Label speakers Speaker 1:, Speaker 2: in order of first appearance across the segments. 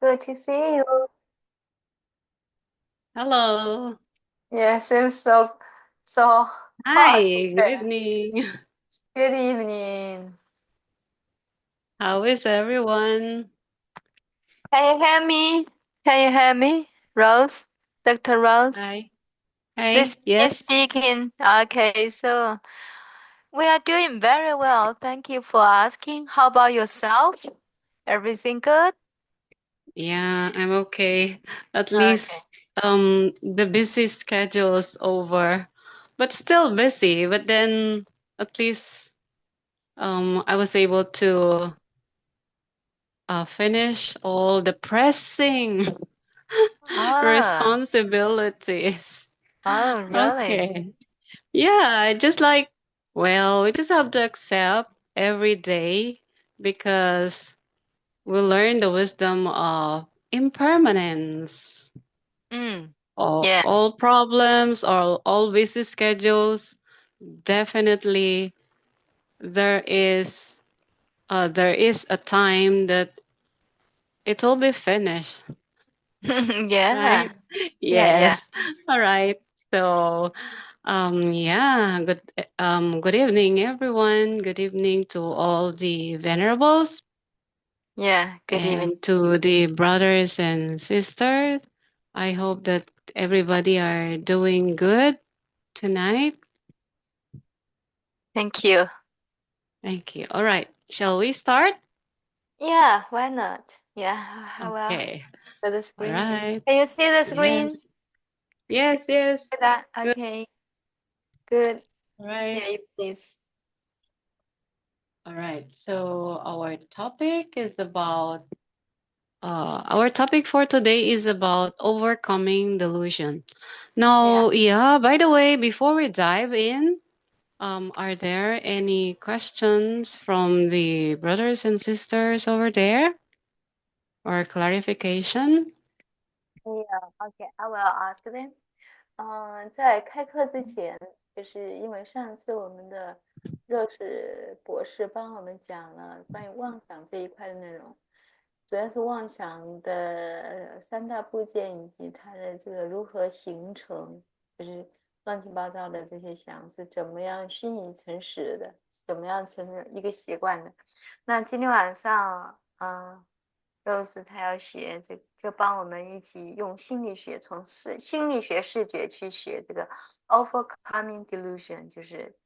Speaker 1: Good to see you.
Speaker 2: Hello.
Speaker 1: Yes, it's so hot
Speaker 2: Hi, good
Speaker 1: there.
Speaker 2: evening.
Speaker 1: Good evening.
Speaker 2: How is everyone?
Speaker 1: Can you hear me? Can you hear me? Rose? Dr. Rose?
Speaker 2: Hi. Hi.
Speaker 1: This is
Speaker 2: Yes.
Speaker 1: speaking. Okay, so we are doing very well. Thank you for asking. How about yourself? Everything good?
Speaker 2: Yeah, I'm okay. At
Speaker 1: Okay.
Speaker 2: least the busy schedule is over. But still busy, but then at least I was able to finish all the pressing
Speaker 1: Ah,
Speaker 2: responsibilities.
Speaker 1: oh, really?
Speaker 2: Okay. Yeah, just like, well, we just have to accept every day because we learn the wisdom of impermanence.
Speaker 1: Mm, yeah.
Speaker 2: All problems or all busy schedules, definitely there is a time that it will be finished,
Speaker 1: Yeah.
Speaker 2: right?
Speaker 1: Yeah, yeah.
Speaker 2: Yes. All right. So yeah, good evening, everyone. Good evening to all the venerables
Speaker 1: Yeah. Good evening.
Speaker 2: and to the brothers and sisters. I hope that everybody are doing good tonight.
Speaker 1: Thank you.
Speaker 2: Thank you. All right, shall we start?
Speaker 1: Yeah, why not? Yeah, well,
Speaker 2: Okay.
Speaker 1: to the
Speaker 2: All
Speaker 1: screen.
Speaker 2: right.
Speaker 1: Can you see the screen?
Speaker 2: Yes. Yes. Yes.
Speaker 1: That
Speaker 2: Good.
Speaker 1: okay, good.
Speaker 2: All right.
Speaker 1: Yeah, you please.
Speaker 2: All right. So our topic for today is about overcoming delusion.
Speaker 1: Yeah.
Speaker 2: Now, yeah, by the way, before we dive in, are there any questions from the brothers and sisters over there or clarification?
Speaker 1: Yeah, okay, I will ask them. 在开课之前，就是因为上次我们的热史博士帮我们讲了关于妄想这一块的内容，主要是妄想的三大部件以及它的这个如何形成，就是乱七八糟的这些想是怎么样虚拟成实的，怎么样成为一个习惯的。那今天晚上，Rose 他要学这个，就帮我们一起用心理学，从心理学视觉去学这个 overcoming delusion，就是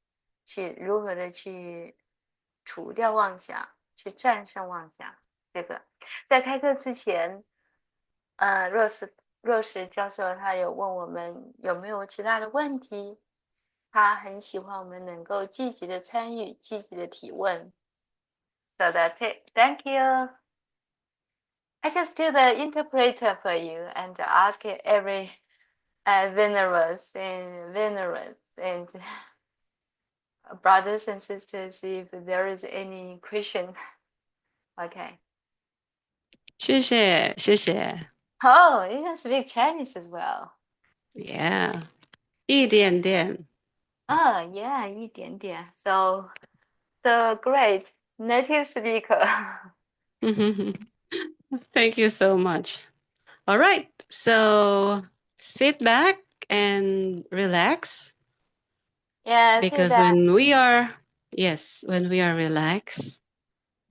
Speaker 1: 去如何的去除掉妄想，去战胜妄想。这个在开课之前，若是教授他有问我们有没有其他的问题，他很喜欢我们能够积极的参与，积极的提问。So that's it. Thank you. I just do the interpreter for you and ask every venerals and brothers and sisters if there is any question. Okay.
Speaker 2: 谢谢，谢谢。
Speaker 1: Oh, you can speak Chinese as well.
Speaker 2: Yeah，一点点。
Speaker 1: Oh, yeah, 一点点. So the great native speaker.
Speaker 2: Thank you so much. All right, so sit back and relax
Speaker 1: Yeah, I think
Speaker 2: because
Speaker 1: that.
Speaker 2: when we are relaxed,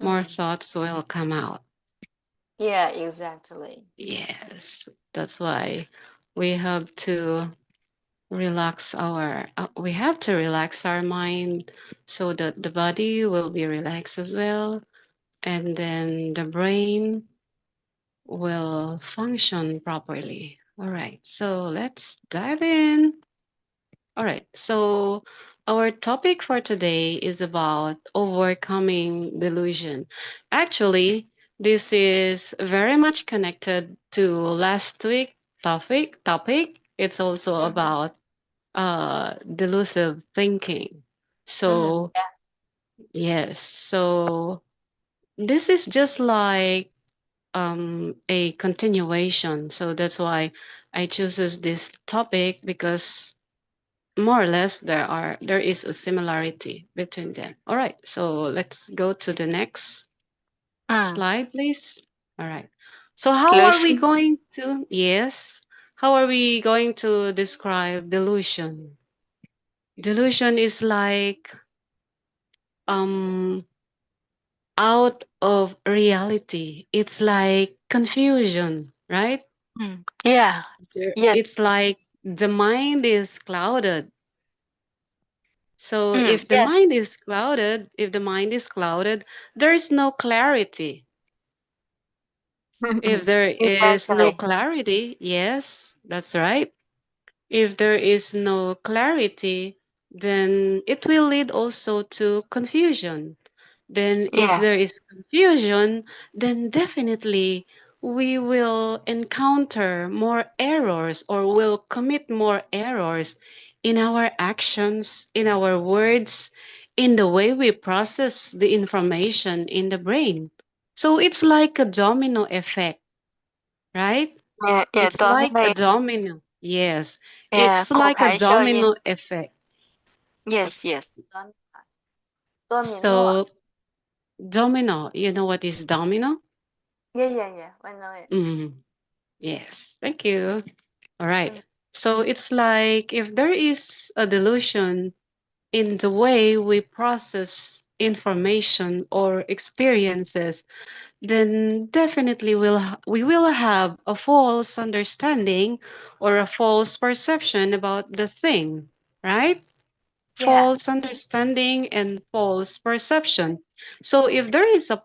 Speaker 2: more
Speaker 1: Mm,
Speaker 2: thoughts will come out.
Speaker 1: yeah, exactly.
Speaker 2: Yes, that's why we have to we have to relax our mind so that the body will be relaxed as well, and then the brain will function properly. All right, so let's dive in. All right, so our topic for today is about overcoming delusion. Actually, this is very much connected to last week topic. It's also
Speaker 1: Mm-hmm.
Speaker 2: about delusive thinking.
Speaker 1: Mm,
Speaker 2: So,
Speaker 1: yeah.
Speaker 2: yes, so this is just like a continuation. So that's why I chooses this topic because more or less there is a similarity between them. All right, so let's go to the next
Speaker 1: Mm,
Speaker 2: slide, please. All right. So how are we
Speaker 1: delusion.
Speaker 2: going to, yes, how are we going to describe delusion? Delusion is like um out of reality. It's like confusion, right?
Speaker 1: Mm. Yeah. Yes.
Speaker 2: It's like the mind is clouded. So
Speaker 1: Mm.
Speaker 2: if the
Speaker 1: Yes.
Speaker 2: mind is clouded, there is no clarity. If there is no
Speaker 1: Exactly.
Speaker 2: clarity, yes, that's right. If there is no clarity, then it will lead also to confusion. Then, if
Speaker 1: Yeah.
Speaker 2: there is confusion, then definitely we will encounter more errors or will commit more errors in our actions, in our words, in the way we process the information in the brain. So it's like a domino effect, right?
Speaker 1: Yeah. Yeah.
Speaker 2: It's like a
Speaker 1: Dominate.
Speaker 2: domino. Yes,
Speaker 1: Yeah.
Speaker 2: it's
Speaker 1: 骨
Speaker 2: like a
Speaker 1: 牌效应。
Speaker 2: domino effect.
Speaker 1: Yes. Yes. Domino.
Speaker 2: So, domino, you know what is domino?
Speaker 1: Yeah. Yeah. Yeah. I know it.
Speaker 2: Mm, yes, thank you. All right.
Speaker 1: Mm.
Speaker 2: So, it's like if there is a delusion in the way we process information or experiences, then definitely we will have a false understanding or a false perception about the thing, right?
Speaker 1: Yeah.
Speaker 2: False understanding and false perception. So if there is a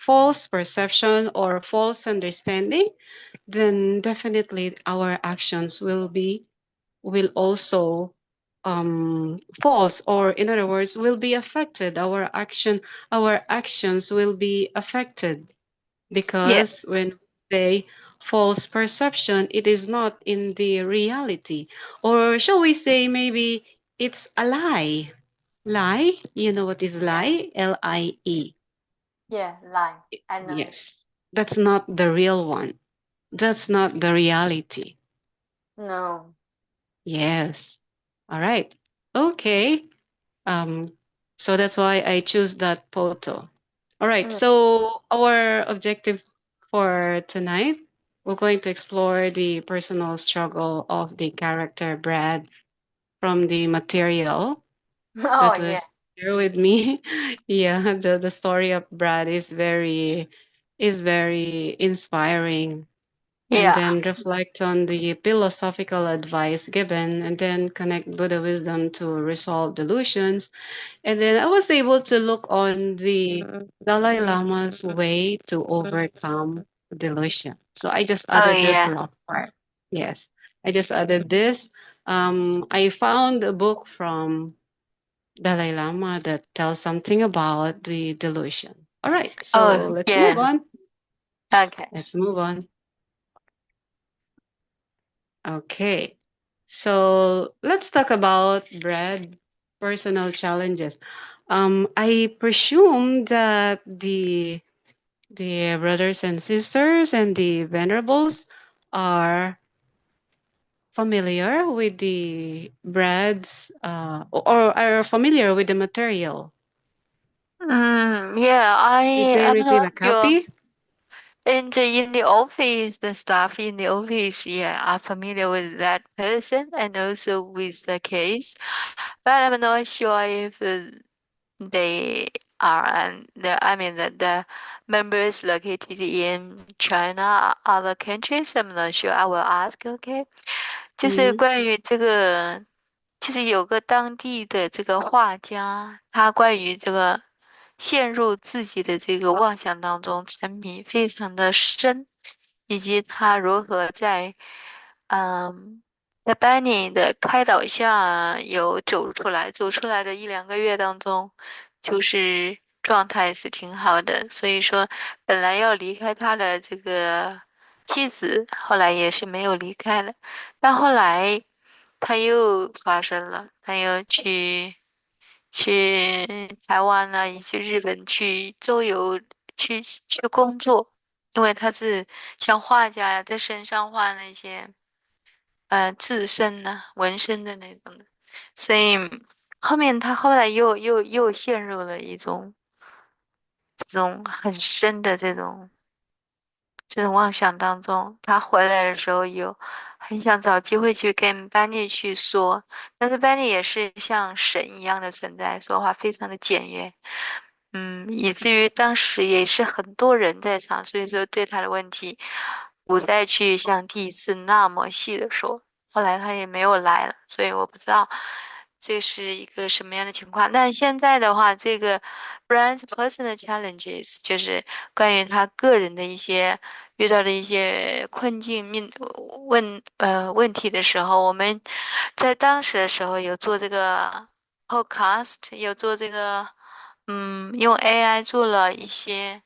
Speaker 2: false perception or false understanding, then definitely our actions will also false, or in other words will be affected. Our actions will be affected,
Speaker 1: Yeah.
Speaker 2: because when we say false perception, it is not in the reality, or shall we say maybe it's a lie. Lie, you know what is
Speaker 1: Yeah.
Speaker 2: lie? Lie.
Speaker 1: Yeah. Lie. I know it.
Speaker 2: Yes, that's not the real one. That's not the reality.
Speaker 1: No.
Speaker 2: Yes. All right. Okay. Um, so that's why I choose that photo. All right.
Speaker 1: Mm.
Speaker 2: So our objective for tonight, we're going to explore the personal struggle of the character Brad from the material
Speaker 1: Oh
Speaker 2: that was
Speaker 1: yeah.
Speaker 2: here with me. Yeah, the story of Brad is very inspiring, and
Speaker 1: Yeah.
Speaker 2: then reflect on the philosophical advice given, and then connect Buddha wisdom to resolve delusions. And then I was able to look on the Dalai Lama's way to overcome delusion. So I just
Speaker 1: Oh
Speaker 2: added this
Speaker 1: yeah.
Speaker 2: rough part. Yes, I just added this. I found a book from Dalai Lama that tells something about the delusion. All right, so
Speaker 1: Oh
Speaker 2: let's move
Speaker 1: yeah.
Speaker 2: on.
Speaker 1: Okay.
Speaker 2: Let's move on. Okay. So let's talk about Brad personal challenges. I presume that the brothers and sisters and the venerables are familiar with the Brad's or are familiar with the material.
Speaker 1: Yeah,
Speaker 2: Did
Speaker 1: I
Speaker 2: they
Speaker 1: I'm
Speaker 2: receive
Speaker 1: not
Speaker 2: a
Speaker 1: sure.
Speaker 2: copy?
Speaker 1: In the office, the staff in the office, yeah, are familiar with that person and also with the case, but I'm not sure if they are and I mean the members located in China or other countries. I'm not sure. I will ask. OK，就是
Speaker 2: 嗯
Speaker 1: 关于这个。其实有个当地的这个画家，他关于这个陷入自己的这个妄想当中沉迷非常的深，以及他如何嗯在班尼的开导下有走出来，走出来的一两个月当中，就是状态是挺好的。所以说，本来要离开他的这个妻子，后来也是没有离开了。但后来他又发生了，他又去台湾呢，以及日本去周游，去工作，因为他是像画家呀，在身上画那些字身呐、纹身的那种的，所以他后来又陷入了一种这种很深的这种这种妄想当中，他回来的时候有很想找机会去跟班尼去说，但是班尼也是像神一样的存在，说话非常的简约，以至于当时也是很多人在场，所以说对他的问题不再去像第一次那么细的说。后来他也没有来了，所以我不知道这是一个什么样的情况。但现在的话，这个 Brand's personal challenges 就是关于他个人的一些遇到的一些困境、问题的时候，我们在当时的时候有做这个 podcast，有做这个用 AI 做了一些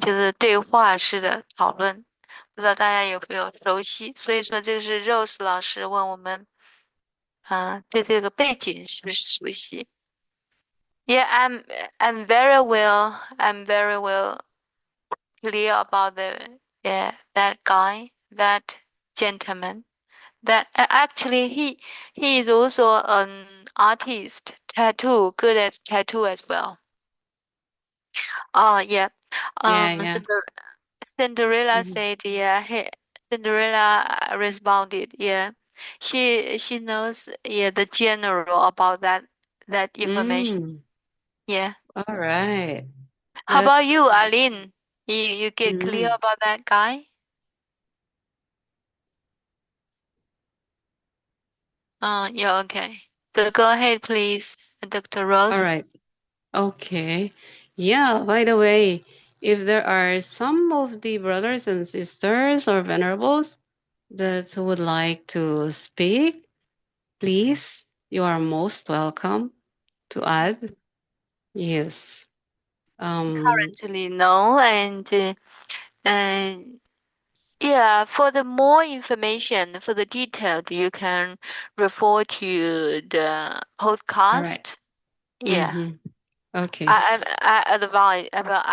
Speaker 1: 就是对话式的讨论。不知道大家有没有熟悉？所以说，这个是 Rose 老师问我们，对这个背景是不是熟悉？Yeah, I'm very well. I'm very well clear about that guy, that gentleman. That actually he is also an artist, tattoo, good at tattoo as well. Oh yeah.
Speaker 2: Yeah, yeah.
Speaker 1: Cinderella
Speaker 2: Mhm.
Speaker 1: said, yeah. Cinderella responded, yeah. She knows, yeah, the general about that information.
Speaker 2: Mm,
Speaker 1: Yeah.
Speaker 2: all right.
Speaker 1: How about
Speaker 2: That's
Speaker 1: you, Aline? You get clear
Speaker 2: mm,
Speaker 1: about that guy? Yeah, okay. Go ahead, please, Dr.
Speaker 2: all
Speaker 1: Rose.
Speaker 2: right. Okay. Yeah, by the way, if there are some of the brothers and sisters or venerables that would like to speak, please, you are most welcome to add. Yes. Um,
Speaker 1: Currently, no, and yeah, for the more information, for the detailed, you can refer to the
Speaker 2: all right.
Speaker 1: podcast. Yeah.
Speaker 2: Mm-hmm. Okay.
Speaker 1: I advise about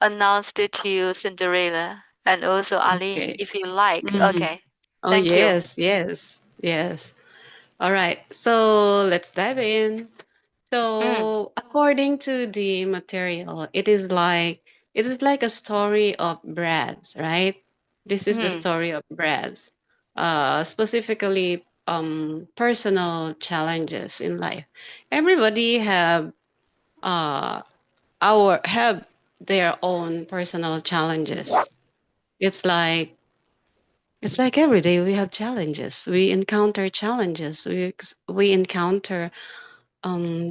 Speaker 1: announced it to Cinderella and also Aline
Speaker 2: Okay.
Speaker 1: if you like.
Speaker 2: Mm-hmm.
Speaker 1: Okay.
Speaker 2: Oh,
Speaker 1: Thank you.
Speaker 2: yes, yes, yes. All right. So let's dive in.
Speaker 1: Mm,
Speaker 2: So, according to the material, it is like a story of breads, right? This is the
Speaker 1: mm,
Speaker 2: story of breads, specifically personal challenges in life. Everybody uh have their own personal challenges. It's like it's like every day we have challenges. We encounter challenges. We encounter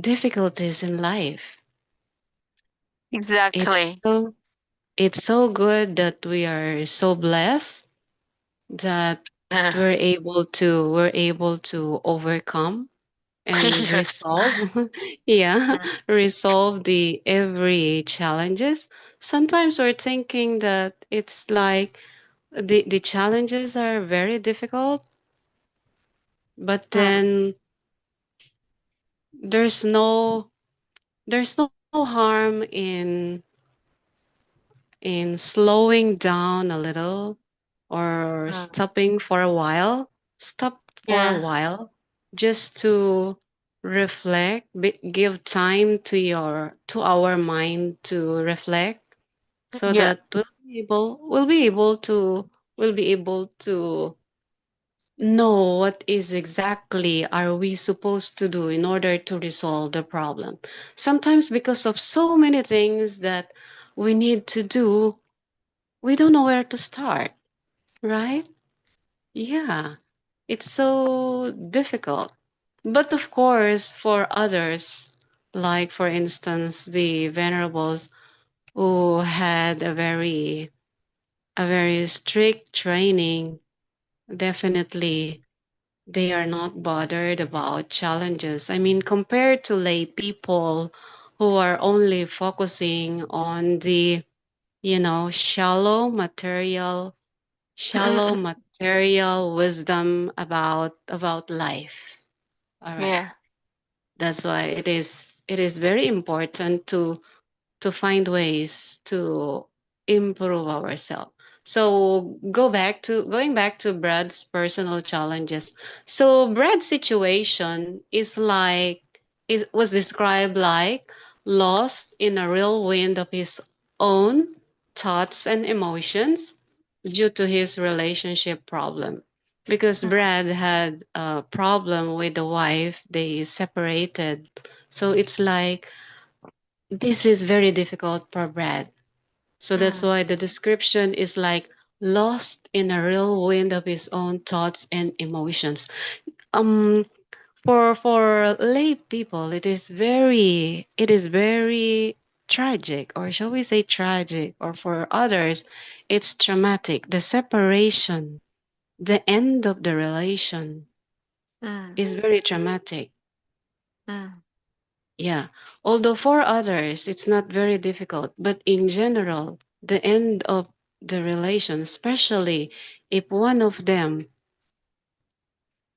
Speaker 2: difficulties in life. It's
Speaker 1: exactly.
Speaker 2: so it's so good that we are so blessed that
Speaker 1: Uh,
Speaker 2: we're able to overcome and
Speaker 1: yes.
Speaker 2: resolve yeah,
Speaker 1: Mm,
Speaker 2: resolve the every challenges. Sometimes we're thinking that it's like the challenges are very difficult, but
Speaker 1: mm,
Speaker 2: then there's no there's no harm in slowing down a little or
Speaker 1: mm.
Speaker 2: stop for a
Speaker 1: Yeah.
Speaker 2: while just to reflect, give time to our mind to reflect so
Speaker 1: Yeah.
Speaker 2: that we'll be able to know what is exactly are we supposed to do in order to resolve the problem. Sometimes because of so many things that we need to do, we don't know where to start, right? Yeah, it's so difficult. But of course, for others, like for instance, the venerables who had a very strict training, definitely they are not bothered about challenges. I mean, compared to lay people who are only focusing on the, shallow material wisdom about life. All right.
Speaker 1: Yeah.
Speaker 2: That's why it is very important to find ways to improve ourselves. So going back to Brad's personal challenges. So Brad's situation is like it was described like lost in a whirlwind of his own. thoughts and emotions due to his relationship problem. Because
Speaker 1: mm,
Speaker 2: Brad had a problem with the wife, they separated. So it's like this is very difficult for Brad. So that's
Speaker 1: mm,
Speaker 2: why the description is like lost in a real wind of his own thoughts and emotions. Um, for lay people, it is very tragic, or shall we say tragic, or for others, it's traumatic. The separation, the end of the relation
Speaker 1: mm,
Speaker 2: is very traumatic.
Speaker 1: mm,
Speaker 2: Yeah. Although for others, it's not very difficult, but in general, the end of the relation, especially if one of them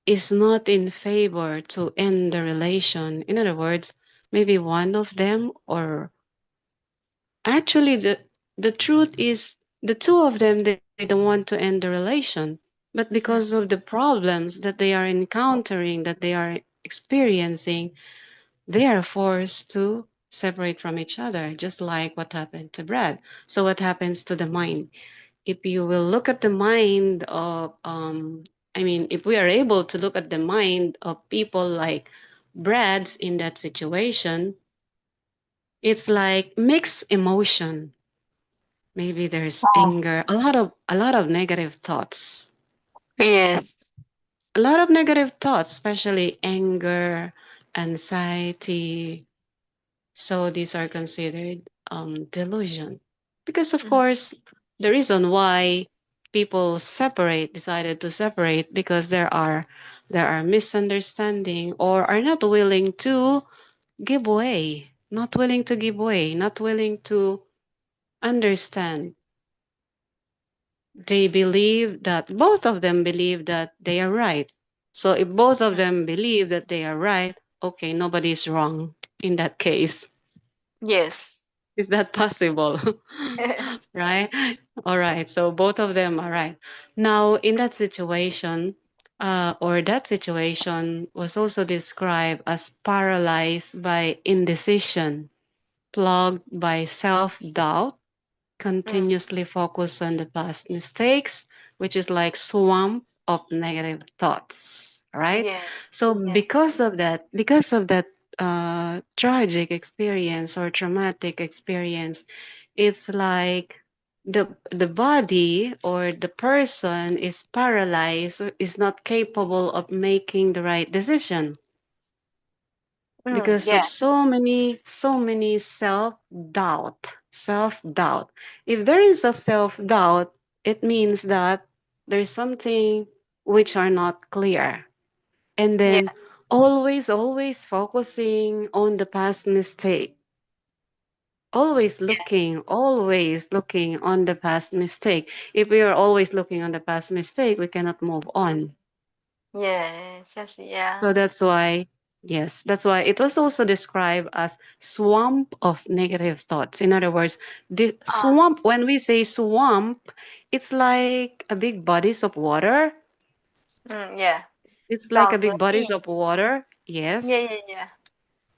Speaker 2: is not in favor to end the relation, in other words, maybe one of them, or actually, the truth is the two of them, they don't want to end the relation, but because
Speaker 1: mm,
Speaker 2: of the problems that they are encountering, that they are experiencing, they are forced to separate from each other, just like what happened to Brad. So, what happens to the mind? If you will look at the mind of, I mean, if we are able to look at the mind of people like Brad's in that situation, it's like mixed emotion. Maybe there's
Speaker 1: oh,
Speaker 2: anger, a lot of negative thoughts.
Speaker 1: yes.
Speaker 2: A lot of negative thoughts, especially anger, anxiety. So these are considered delusion. Because of
Speaker 1: Mm,
Speaker 2: course, the reason why people decided to separate, because there are misunderstanding or are not willing to give way, not willing to understand. They believe that both of them believe that they are right. So if both of
Speaker 1: mm,
Speaker 2: them believe that they are right, okay, nobody's wrong in that case.
Speaker 1: yes.
Speaker 2: Is that possible? Right? All right. So both of them are right. Now, in that situation, or that situation was also described as paralyzed by indecision, plugged by self doubt,
Speaker 1: Mm,
Speaker 2: continuously focus on the past mistakes, which is like swamp of negative thoughts, right?
Speaker 1: yeah,
Speaker 2: So
Speaker 1: yeah.
Speaker 2: because of that tragic experience or traumatic experience, it's like the body or the person is paralyzed, or is not capable of making the right decision
Speaker 1: Mm,
Speaker 2: because
Speaker 1: yeah,
Speaker 2: of so many self doubt. If there is a self doubt, it means that there's something which are not clear, and
Speaker 1: yeah,
Speaker 2: then always focusing on the past mistake,
Speaker 1: yes.
Speaker 2: always looking on the past mistake. If we are always looking on the past mistake, we cannot move on.
Speaker 1: Yes, yes,
Speaker 2: So
Speaker 1: yeah.
Speaker 2: that's why, yes, that's why it was also described as swamp of negative thoughts. In other words, the
Speaker 1: Uh,
Speaker 2: swamp, when we say swamp, it's like a big bodies of water.
Speaker 1: yeah.
Speaker 2: It's like a
Speaker 1: Còn
Speaker 2: big
Speaker 1: với
Speaker 2: bodies
Speaker 1: gì?
Speaker 2: of water, yes,
Speaker 1: Yeah, yeah, yeah.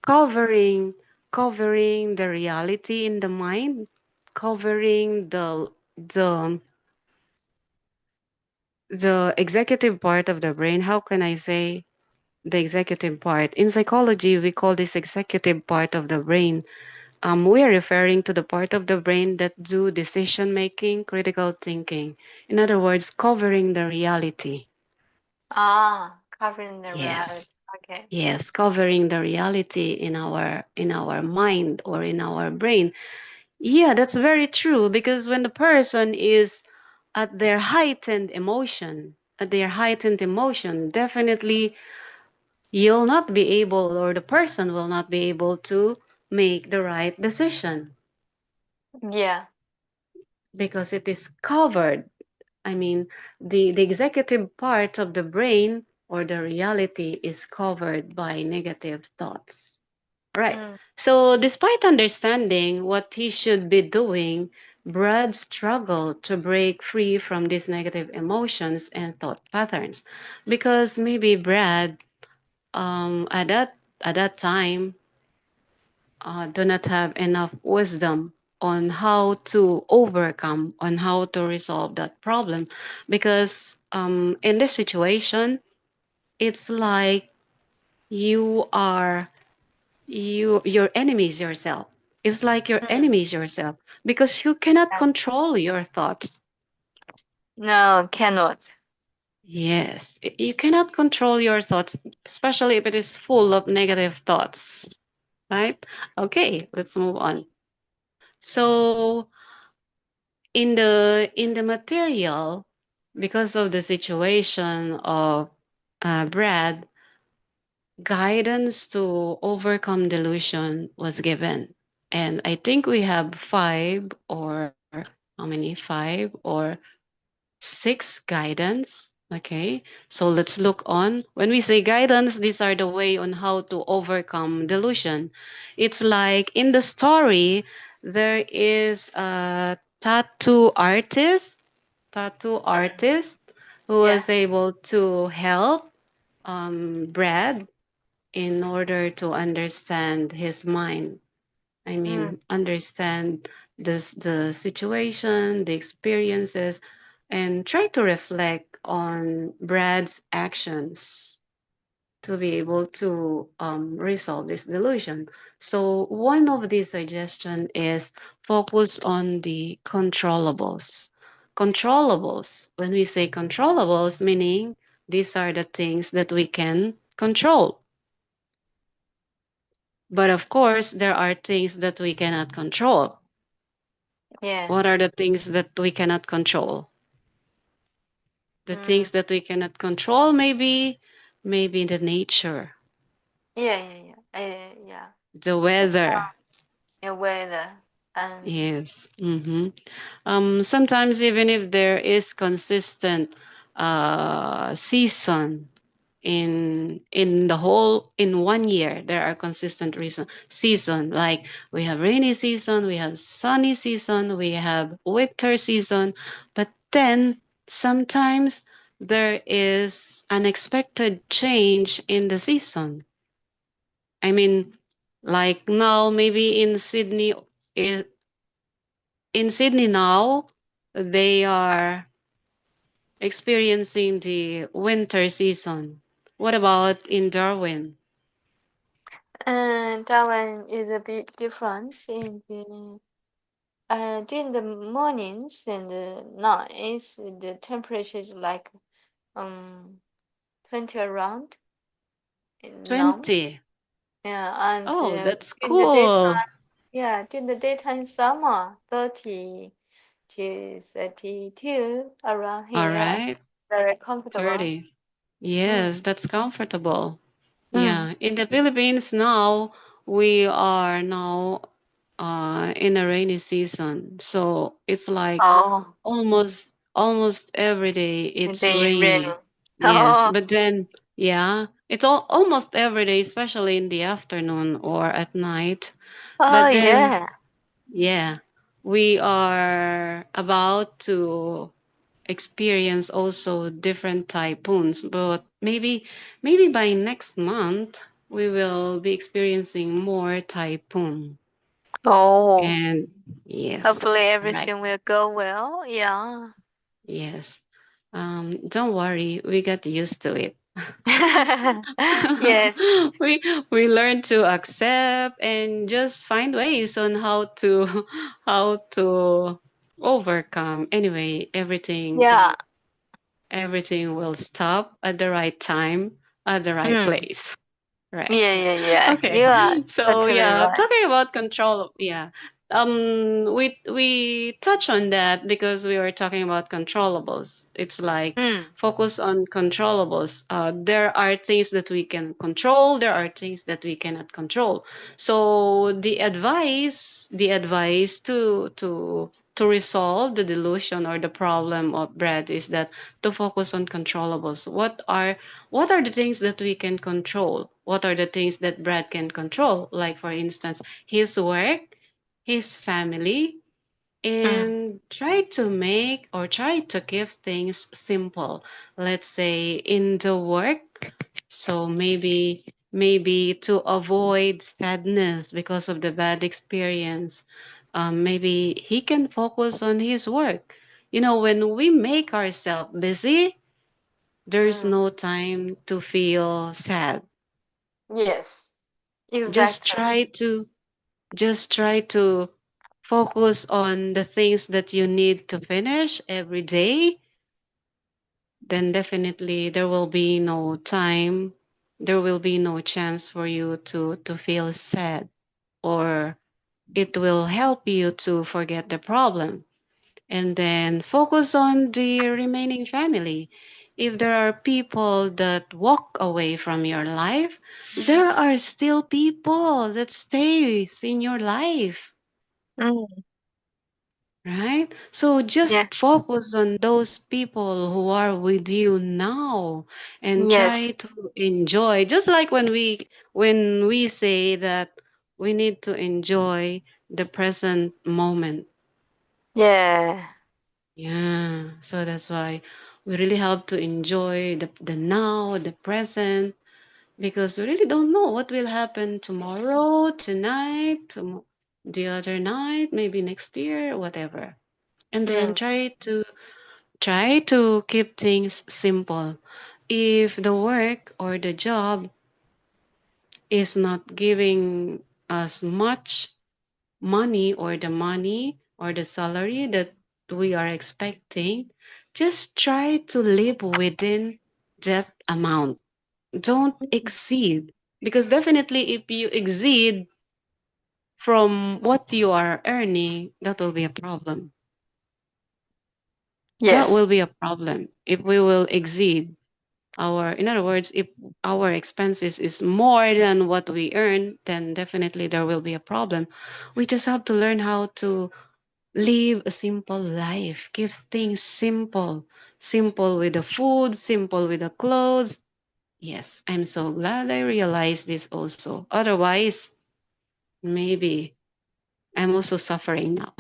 Speaker 2: covering covering the reality in the mind, covering the the executive part of the brain. How can I say the executive part? In psychology, we call this executive part of the brain. We are referring to the part of the brain that do decision making, critical thinking. In other words, covering the reality.
Speaker 1: Ah, covering the reality.
Speaker 2: Yes.
Speaker 1: Okay.
Speaker 2: Yes, covering the reality in our mind or in our brain. Yeah, that's very true because when the person is at their heightened emotion, definitely you'll not be able, or the person will not be able to make the right decision
Speaker 1: Yeah.
Speaker 2: because it is covered. I mean, the executive part of the brain or the reality is covered by negative thoughts. Right.
Speaker 1: Mm,
Speaker 2: So, despite understanding what he should be doing, Brad struggled to break free from these negative emotions and thought patterns because maybe Brad, at that time, do not have enough wisdom on how to overcome, on how to resolve that problem. Because in this situation, it's like you are your enemy is yourself. It's like your
Speaker 1: Mm.
Speaker 2: enemy is yourself because you cannot control your thoughts.
Speaker 1: No, cannot.
Speaker 2: Yes, you cannot control your thoughts, especially if it is full of negative thoughts, right? Okay, let's move on. So in the material, because of the situation of Brad, guidance to overcome delusion was given. And I think we have five or how many? Five or six guidance. Okay, so let's look on. When we say guidance, these are the way on how to overcome delusion. It's like in the story, there is a tattoo artist who
Speaker 1: Yeah.
Speaker 2: was able to help Brad in order to understand his mind. I
Speaker 1: Mm.
Speaker 2: mean, understand the situation, the experiences, and try to reflect on Brad's actions to be able to resolve this delusion. So one of the suggestion is focus on the controllables. Controllables. When we say controllables, meaning these are the things that we can control. But of course, there are things that we cannot control.
Speaker 1: Yeah.
Speaker 2: What are the things that we cannot control? The
Speaker 1: Mm.
Speaker 2: things that we cannot control, maybe the nature,
Speaker 1: Yeah, yeah, yeah. Yeah.
Speaker 2: the
Speaker 1: It's
Speaker 2: weather.
Speaker 1: a weather. And
Speaker 2: Yes. Sometimes even if there is consistent season in the whole in 1 year, there are consistent reason season, like we have rainy season, we have sunny season, we have winter season, but then sometimes there is unexpected change in the season. I mean, like now maybe in Sydney now, they are experiencing the winter season. What about in Darwin?
Speaker 1: that one is a bit different in the during the mornings and the nights the temperature is like um 20 around now.
Speaker 2: 20.
Speaker 1: Yeah, and
Speaker 2: Oh, that's
Speaker 1: during the
Speaker 2: cool.
Speaker 1: daytime, yeah, during the daytime summer, 30 to 32 around
Speaker 2: All
Speaker 1: here.
Speaker 2: right.
Speaker 1: Very comfortable.
Speaker 2: 30.
Speaker 1: Mm.
Speaker 2: Yes, that's comfortable.
Speaker 1: Mm.
Speaker 2: Yeah. In the Philippines now, we are now in a rainy season. So it's like
Speaker 1: Oh,
Speaker 2: almost every day it's
Speaker 1: they
Speaker 2: rain.
Speaker 1: raining.
Speaker 2: Yes,
Speaker 1: Oh,
Speaker 2: but then yeah, it's almost every day, especially in the afternoon or at night.
Speaker 1: oh
Speaker 2: But then
Speaker 1: yeah.
Speaker 2: yeah, we are about to experience also different typhoons, but maybe by next month we will be experiencing more typhoon.
Speaker 1: Oh,
Speaker 2: And yes,
Speaker 1: hopefully
Speaker 2: right.
Speaker 1: everything will go well. Yeah.
Speaker 2: Yes. Don't worry, we got used to it.
Speaker 1: Yes.
Speaker 2: we we learn to accept and just find ways on how to how to overcome. Anyway,
Speaker 1: Yeah.
Speaker 2: everything will stop at the right time, at the right
Speaker 1: Mm.
Speaker 2: place. Right.
Speaker 1: Yeah, yeah, yeah.
Speaker 2: Okay.
Speaker 1: You are
Speaker 2: So
Speaker 1: totally
Speaker 2: yeah,
Speaker 1: right.
Speaker 2: talking about control, yeah. We touch on that because we were talking about controllables. It's like
Speaker 1: Mm.
Speaker 2: focus on controllables. There are things that we can control. There are things that we cannot control. So the advice to resolve the delusion or the problem of Brad is that to focus on controllables. What are the things that we can control? What are the things that Brad can control? Like, for instance, his work, his family,
Speaker 1: Mm.
Speaker 2: and try to keep things simple. Let's say in the work, so maybe to avoid sadness because of the bad experience, maybe he can focus on his work. You know, when we make ourselves busy, there's
Speaker 1: Mm.
Speaker 2: no time to feel sad.
Speaker 1: Yes,
Speaker 2: Just
Speaker 1: exactly.
Speaker 2: try to just try to focus on the things that you need to finish every day, then definitely there will be no time, there will be no chance for you to feel sad, or it will help you to forget the problem and then focus on the remaining family. If there are people that walk away from your life, there are still people that stays in your life,
Speaker 1: Mm.
Speaker 2: right? So
Speaker 1: Yeah.
Speaker 2: just focus on those people who are with you now and try
Speaker 1: Yes.
Speaker 2: to enjoy. Just like when we say that we need to enjoy the present moment.
Speaker 1: Yeah.
Speaker 2: Yeah, so that's why we really have to enjoy the now, the present, because we really don't know what will happen tomorrow, tonight, the other night, maybe next year, whatever. And then
Speaker 1: Mm.
Speaker 2: try to keep things simple. If the work or the job is not giving us much money, or the money or the salary that we are expecting, just try to live within that amount. Don't exceed, because definitely if you exceed from what you are earning, that will be a problem. That will
Speaker 1: Yes.
Speaker 2: be a problem if we will exceed our, in other words, if our expenses is more than what we earn, then definitely there will be a problem. We just have to learn how to live a simple life. Keep things simple. Simple with the food, simple with the clothes. Yes, I'm so glad I realized this also. Otherwise, maybe I'm also suffering now.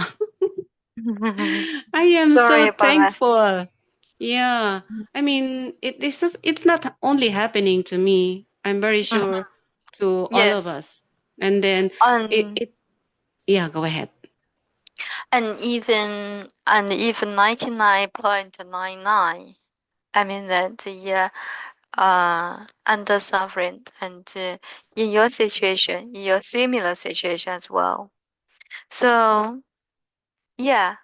Speaker 2: I am
Speaker 1: Sorry
Speaker 2: so
Speaker 1: about that.
Speaker 2: thankful. Yeah. I mean, it's not only happening to me. I'm very
Speaker 1: Mhm.
Speaker 2: sure to all of
Speaker 1: Yes.
Speaker 2: us. And then
Speaker 1: And
Speaker 2: it yeah, go ahead.
Speaker 1: and even 99.99. I mean that yeah, under suffering and in your situation, in your similar situation as well. So yeah,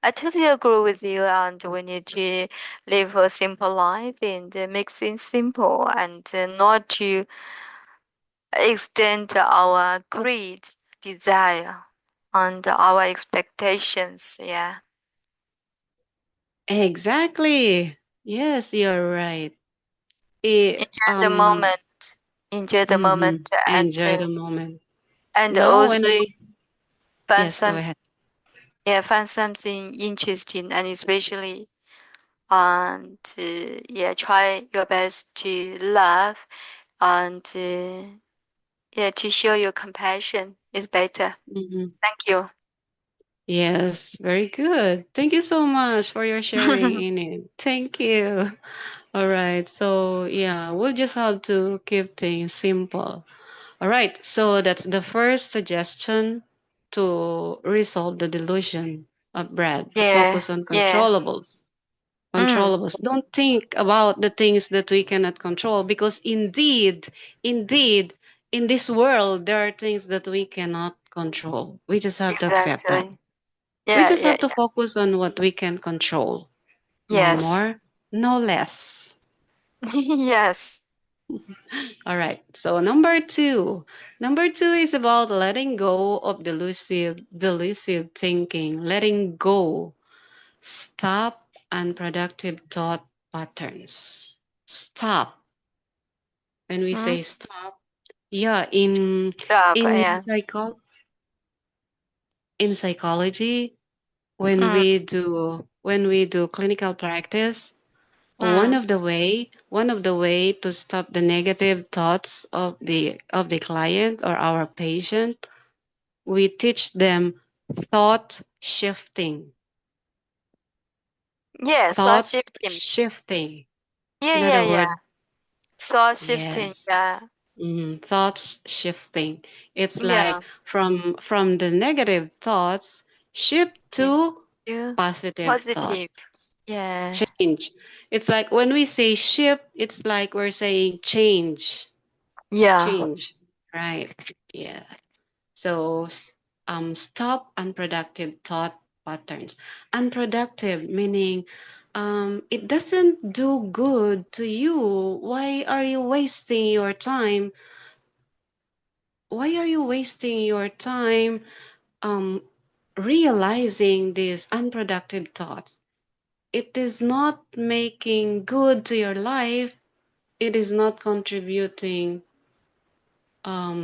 Speaker 1: I totally agree with you. And we need to live a simple life and make things simple and not to extend our greed, desire, and our expectations. Yeah.
Speaker 2: Exactly. Yes, you're right. It,
Speaker 1: Enjoy the moment. Enjoy the moment and
Speaker 2: enjoy the moment. When
Speaker 1: also
Speaker 2: I
Speaker 1: find
Speaker 2: yes, go
Speaker 1: some
Speaker 2: ahead.
Speaker 1: yeah, find something interesting and especially and yeah, try your best to love and yeah, to show your compassion is better.
Speaker 2: hmm
Speaker 1: Thank you.
Speaker 2: Yes, very good. Thank you so much for your sharing in it. Thank you. All right. So, yeah, we'll just have to keep things simple. All right. So, that's the first suggestion to resolve the delusion of Brad.
Speaker 1: Yeah,
Speaker 2: Focus on
Speaker 1: yeah.
Speaker 2: controllables.
Speaker 1: Mm,
Speaker 2: Controllables. Don't think about the things that we cannot control, because indeed, in this world, there are things that we cannot control. We just have to accept that.
Speaker 1: exactly.
Speaker 2: We
Speaker 1: Yeah,
Speaker 2: just
Speaker 1: yeah,
Speaker 2: have to focus on what we can control. No
Speaker 1: yes.
Speaker 2: more, no less.
Speaker 1: Yes.
Speaker 2: All right. So number two. Number two is about letting go of delusive thinking. Letting go. Stop unproductive thought patterns. Stop. When we
Speaker 1: Mm,
Speaker 2: say stop, yeah, in
Speaker 1: stop.
Speaker 2: in
Speaker 1: Yeah.
Speaker 2: psycho in psychology, when
Speaker 1: Mm,
Speaker 2: we do clinical practice, one
Speaker 1: mm.
Speaker 2: of the way to stop the negative thoughts of the client or our patient, we teach them thought shifting.
Speaker 1: Yeah, source
Speaker 2: Thought
Speaker 1: shifting.
Speaker 2: shifting.
Speaker 1: Yeah,
Speaker 2: In
Speaker 1: yeah,
Speaker 2: other
Speaker 1: yeah.
Speaker 2: words,
Speaker 1: Source shifting.
Speaker 2: yes.
Speaker 1: Yeah.
Speaker 2: Thoughts shifting. It's like
Speaker 3: Yeah.
Speaker 2: from the negative thoughts shift
Speaker 3: Yeah.
Speaker 2: to
Speaker 3: Yeah.
Speaker 2: positive thoughts.
Speaker 3: Positive. Yeah.
Speaker 2: Change. It's like when we say shift, it's like we're saying change.
Speaker 3: Yeah.
Speaker 2: Change. Right. Yeah. So stop unproductive thought patterns. Unproductive meaning it doesn't do good to you. Why are you wasting your time? Why are you wasting your time um, realizing these unproductive thoughts? It is not making good to your life. It is not contributing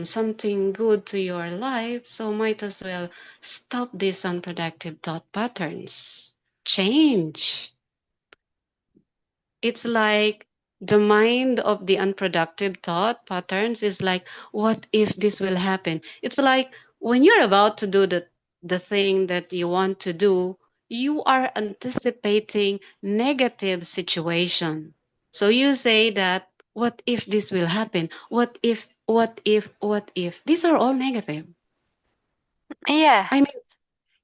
Speaker 2: something good to your life. So might as well stop these unproductive thought patterns. Change. It's like the mind of the unproductive thought patterns is like, what if this will happen? It's like when you're about to do the thing that you want to do, you are anticipating negative situation. So you say that, what if this will happen? What if, what if, what if? These are all negative.
Speaker 3: Yeah.
Speaker 2: I mean,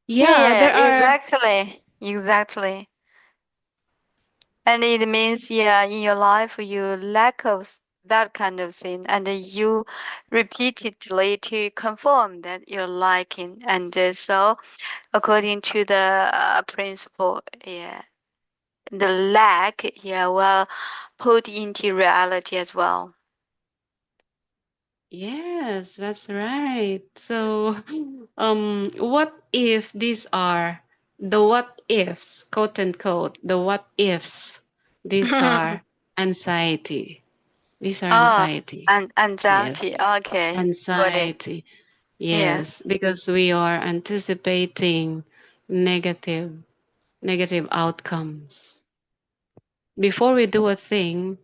Speaker 3: Yeah,
Speaker 2: yeah,
Speaker 3: yeah,
Speaker 2: there are.
Speaker 3: exactly. Exactly. And it means, yeah, in your life, you lack of that kind of thing, and you repeatedly to confirm that you're liking. And so, according to the principle, yeah, the lack, yeah, will put into reality as well.
Speaker 2: Yes, that's right. So, what if these are the what ifs, quote unquote, the what ifs? These are anxiety. These are
Speaker 3: Oh,
Speaker 2: anxiety.
Speaker 3: and anxiety.
Speaker 2: Yes,
Speaker 3: Okay, got it.
Speaker 2: anxiety.
Speaker 3: Yeah.
Speaker 2: Yes, because we are anticipating negative, negative outcomes. Before we do a thing,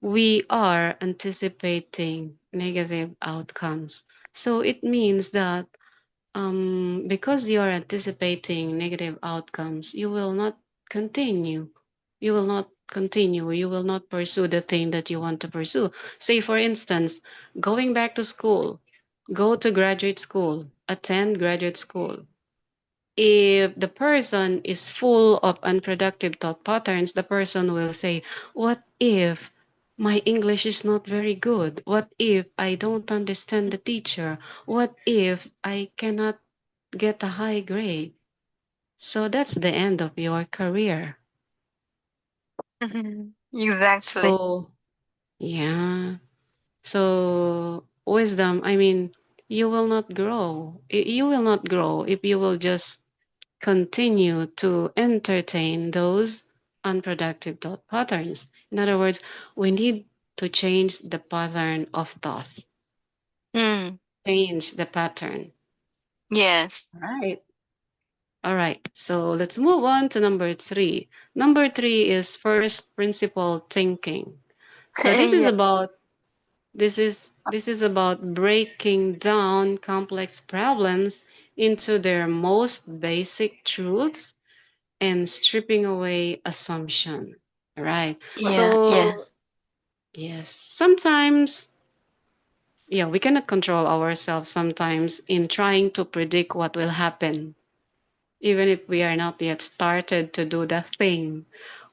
Speaker 2: we are anticipating negative outcomes. So it means that because you are anticipating negative outcomes, you will not continue. You will not continue. You will not pursue the thing that you want to pursue. Say, for instance, going back to school, go to graduate school, attend graduate school. If the person is full of unproductive thought patterns, the person will say, what if my English is not very good? What if I don't understand the teacher? What if I cannot get a high grade? So that's the end of your career.
Speaker 3: Exactly.
Speaker 2: So, yeah. So, wisdom, I mean, you will not grow. You will not grow if you will just continue to entertain those unproductive thought patterns. In other words, we need to change the pattern of thought,
Speaker 3: Mm,
Speaker 2: change the pattern.
Speaker 3: yes.
Speaker 2: All right. All right. So let's move on to number three. Number three is first principle thinking. So
Speaker 3: Yeah.
Speaker 2: this is about breaking down complex problems into their most basic truths and stripping away assumption. Right.
Speaker 3: Yeah. Yeah.
Speaker 2: So yes, sometimes yeah, we cannot control ourselves sometimes in trying to predict what will happen. Even if we are not yet started to do the thing,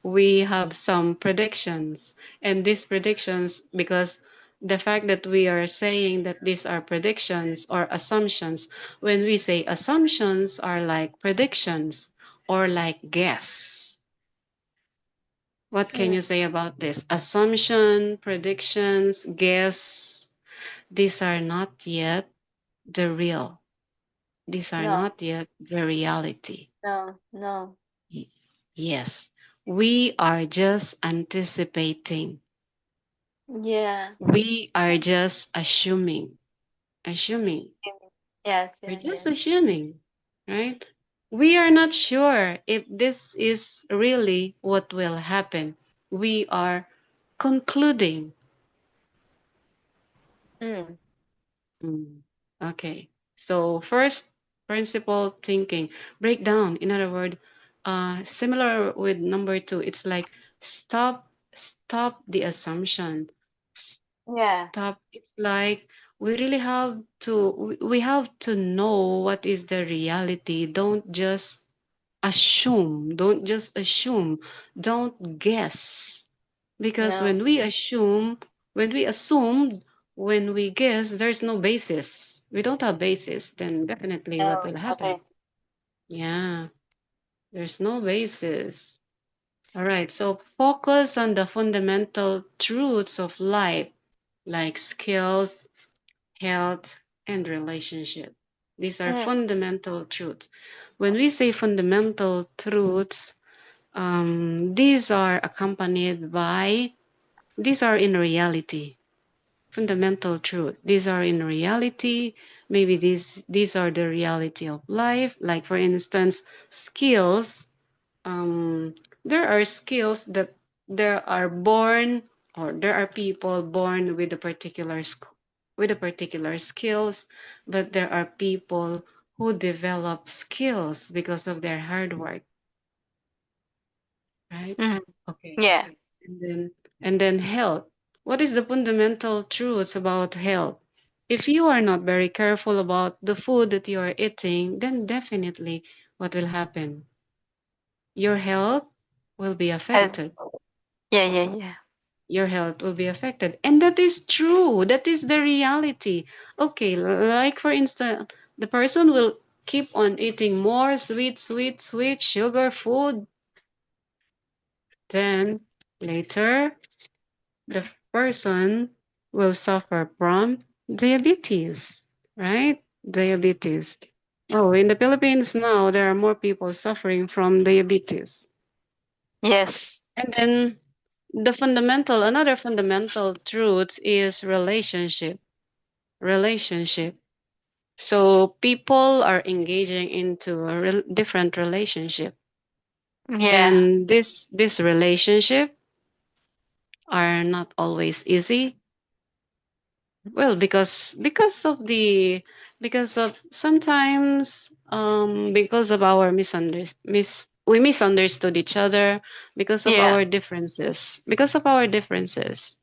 Speaker 2: we have some predictions. And these predictions, because the fact that we are saying that these are predictions or assumptions, when we say assumptions are like predictions or like guess. What can
Speaker 1: Mm,
Speaker 2: you say about this? Assumption, predictions, guess, these are not yet the real. These are
Speaker 1: no,
Speaker 2: not yet the reality.
Speaker 1: no, no.
Speaker 2: Y- Yes, we are just anticipating.
Speaker 1: Yeah.
Speaker 2: We are just assuming. Assuming.
Speaker 1: Yes,
Speaker 2: We're
Speaker 1: yeah,
Speaker 2: just
Speaker 1: yes.
Speaker 2: assuming, right? We are not sure if this is really what will happen. We are concluding.
Speaker 1: Mm,
Speaker 2: Mm, okay. So first principle thinking, breakdown. In other words, similar with number two, it's like stop the assumption.
Speaker 3: Yeah.
Speaker 2: top. It's like we really have to we have to know what is the reality. Don't just assume. Don't just assume. Don't guess. Because
Speaker 3: No.
Speaker 2: when we assume, when we guess, there's no basis. We don't have basis, then definitely what
Speaker 3: No.
Speaker 2: will happen?
Speaker 3: Okay.
Speaker 2: Yeah, there's no basis. All right, so focus on the fundamental truths of life, like skills, health, and relationship. These are
Speaker 3: Mm.
Speaker 2: fundamental truths. When we say fundamental truths, these are accompanied by, these are in reality, fundamental truth. These are in reality. Maybe these are the reality of life. Like for instance, skills. Um, there are skills that there are born, or there are people born with a particular with a particular skills, but there are people who develop skills because of their hard work, right?
Speaker 3: Mm.
Speaker 2: Okay.
Speaker 3: Yeah.
Speaker 2: And then health. What is the fundamental truths about health? If you are not very careful about the food that you are eating, then definitely what will happen? Your health will be
Speaker 3: As,
Speaker 2: affected.
Speaker 3: yeah. Yeah. Yeah.
Speaker 2: Your health will be affected. And that is true. That is the reality. Okay, like for instance, the person will keep on eating more sweet sugar food. Then later, the person will suffer from diabetes, right? Diabetes. Oh, in the Philippines now, there are more people suffering from diabetes.
Speaker 3: Yes.
Speaker 2: And then another fundamental truth is relationship. Relationship. So people are engaging into a different relationship,
Speaker 3: Yeah.
Speaker 2: and this relationship are not always easy. Well, because of sometimes because of our we misunderstood each other, because of
Speaker 3: Yeah.
Speaker 2: our differences. Because of our differences.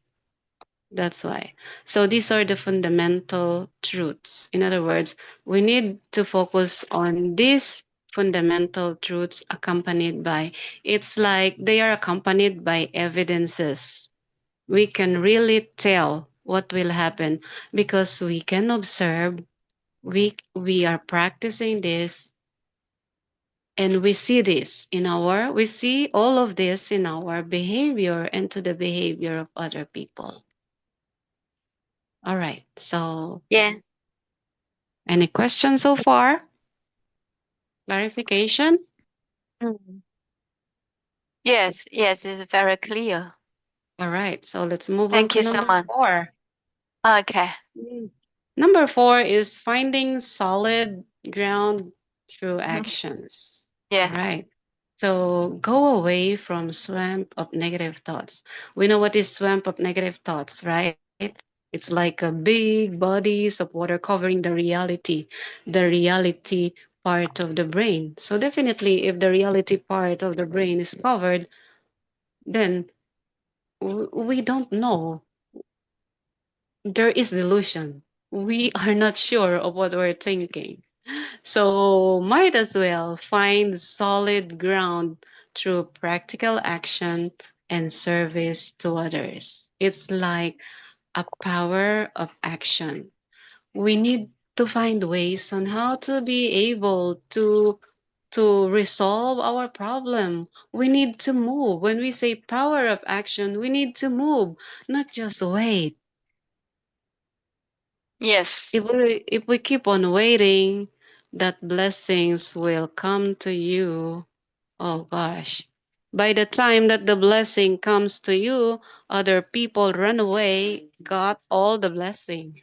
Speaker 2: That's why. So these are the fundamental truths. In other words, we need to focus on these fundamental truths accompanied by, it's like they are accompanied by evidences. We can really tell what will happen because we can observe, we are practicing this, and we see all of this in our behavior and to the behavior of other people. All right. So
Speaker 3: Yeah.
Speaker 2: any questions so far? Clarification?
Speaker 3: Mm. Yes. Yes. It's very clear.
Speaker 2: All right. So let's move on
Speaker 3: Thank
Speaker 2: to
Speaker 3: you so
Speaker 2: number
Speaker 3: much.
Speaker 2: 4.
Speaker 3: Okay.
Speaker 2: Mm. Number 4 is finding solid ground through
Speaker 3: Mm.
Speaker 2: actions. All
Speaker 3: Yes.
Speaker 2: right. So go away from swamp of negative thoughts. We know what is swamp of negative thoughts, right? It's like a big bodies of water covering the reality part of the brain. So definitely, if the reality part of the brain is covered, then we don't know. There is delusion. We are not sure of what we're thinking. So might as well find solid ground through practical action and service to others. It's like a power of action. We need to find ways on how to be able to resolve our problem. We need to move. When we say power of action, we need to move, not just wait.
Speaker 3: Yes.
Speaker 2: If we keep on waiting, that blessings will come to you. Oh gosh. By the time that the blessing comes to you, other people run away, got all the blessing.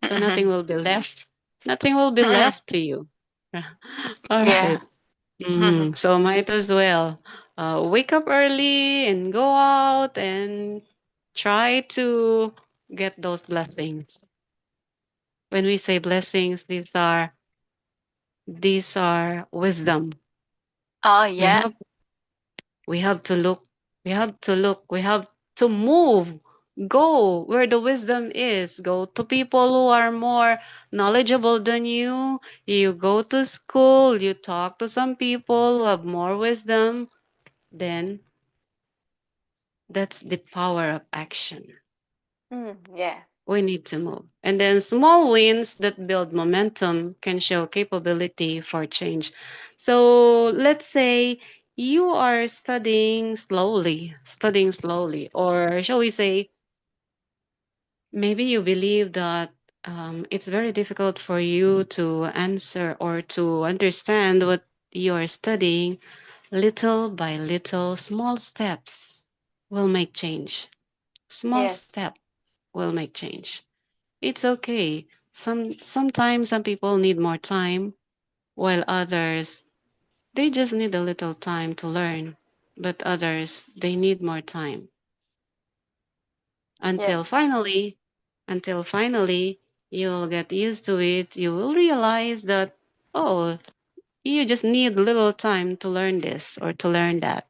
Speaker 2: So nothing
Speaker 3: Mhm.
Speaker 2: will be left. Nothing will be
Speaker 3: Mhm.
Speaker 2: left to you. All
Speaker 3: Yeah.
Speaker 2: right. So might as well wake up early and go out and try to get those blessings. When we say blessings, these are wisdom.
Speaker 3: Oh
Speaker 2: We
Speaker 3: yeah.
Speaker 2: have we have to look, we have to move. Go where the wisdom is. Go to people who are more knowledgeable than you. You go to school, you talk to some people who have more wisdom. Then that's the power of action.
Speaker 3: Yeah.
Speaker 2: We need to move. And then small wins that build momentum can show capability for change. So let's say you are studying slowly, or shall we say, maybe you believe that it's very difficult for you to answer or to understand what you are studying. Little by little, small steps will make change. Small
Speaker 3: Yes.
Speaker 2: step will make change. It's okay. Sometimes some people need more time, while others they just need a little time to learn. But others they need more time until
Speaker 3: Yes.
Speaker 2: finally, until finally you'll get used to it. You will realize that oh, you just need a little time to learn this or to learn that,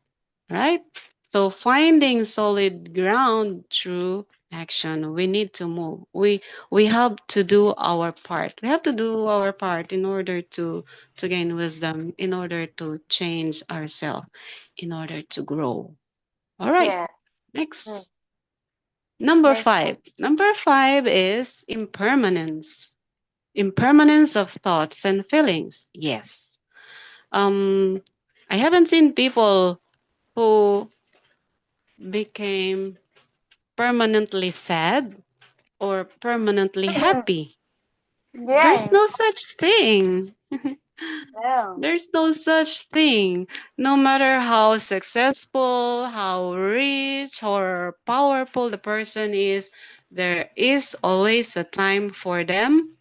Speaker 2: right? So finding solid ground through action, we need to move. We have to do our part. We have to do our part in order to gain wisdom, in order to change ourselves, in order to grow. All right.
Speaker 3: Yeah. Mm.
Speaker 2: Next. Number
Speaker 3: Next one.
Speaker 2: 5. Number 5 is impermanence. Impermanence of thoughts and feelings. Yes. Um I haven't seen people who became permanently sad or permanently happy. There's
Speaker 3: Yeah.
Speaker 2: no such thing.
Speaker 3: Yeah.
Speaker 2: There's no such thing. No matter how successful, how rich, or powerful the person is, there is always a time for them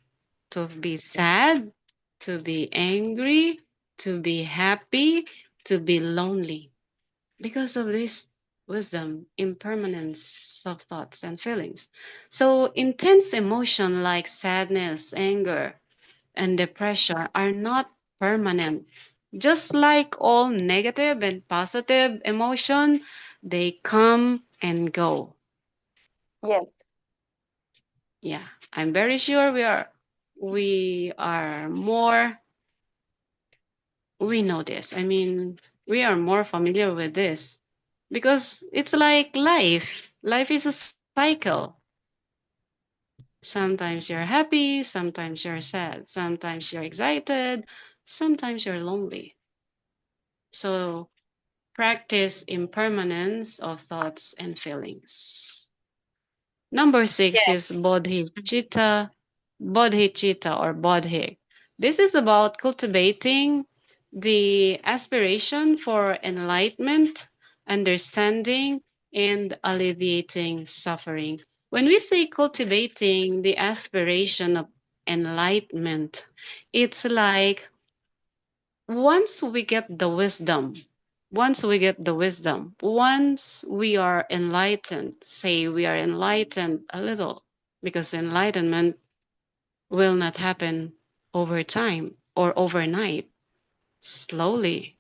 Speaker 2: to be sad, to be angry, to be happy, to be lonely. Because of this wisdom, impermanence of thoughts and feelings. So, intense emotion like sadness, anger, and depression are not permanent. Just like all negative and positive emotion, they come and go.
Speaker 3: Yes.
Speaker 2: Yeah, I'm very sure we are more we know this. I mean, we are more familiar with this because it's like life. Life is a cycle. Sometimes you're happy, sometimes you're sad, sometimes you're excited, sometimes you're lonely. So practice impermanence of thoughts and feelings. Number 6 is
Speaker 3: Yes.
Speaker 2: bodhicitta or bodhi. This is about cultivating the aspiration for enlightenment, understanding, and alleviating suffering. When we say cultivating the aspiration of enlightenment, it's like once we get the wisdom, once we are enlightened, say we are enlightened a little, because enlightenment will not happen over time or overnight, slowly,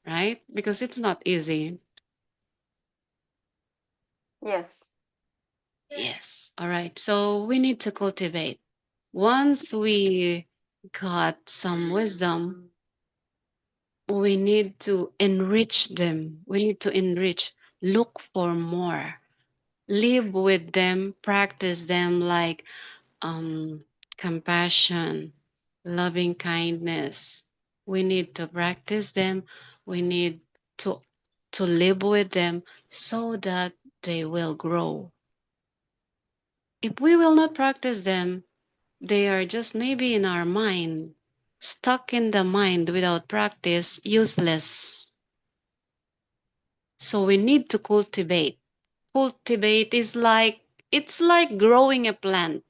Speaker 2: right? Because it's not easy.
Speaker 3: Yes.
Speaker 2: Yes. All right. So we need to cultivate. Once we got some wisdom, we need to enrich them. We need to enrich, look for more, live with them, practice them like compassion, loving kindness. We need to practice them. We need to to live with them so that they will grow. If we will not practice them, they are just maybe in our mind, stuck in the mind without practice, useless. So we need to cultivate. Cultivate is like it's like growing a plant.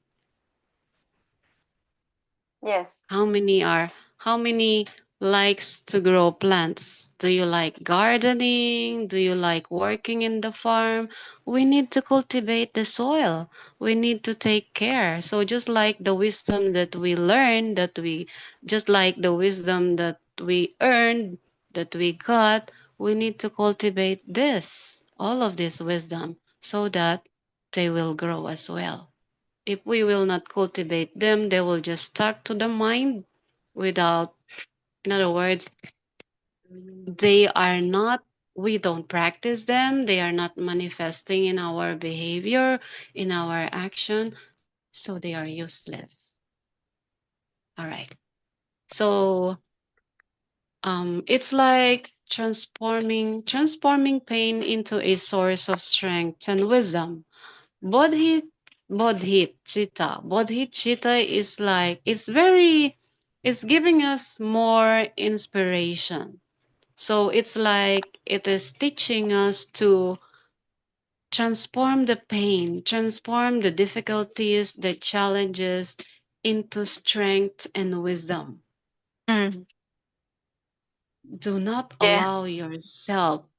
Speaker 3: Yes.
Speaker 2: How many likes to grow plants? Do you like gardening? Do you like working in the farm? We need to cultivate the soil. We need to take care. So just like the wisdom that we learned, just like the wisdom that we earned, that we got, we need to cultivate this, all of this wisdom, so that they will grow as well. If we will not cultivate them, they will just stuck to the mind without, in other words, they are not, we don't practice them, they are not manifesting in our behavior, in our action, so they are useless. All right. So it's like transforming pain into a source of strength and wisdom. Bodhi Bodhicitta is like it's giving us more inspiration. So it's like it is teaching us to transform the pain, transform the difficulties, the challenges into strength and wisdom.
Speaker 3: Mm. Yeah.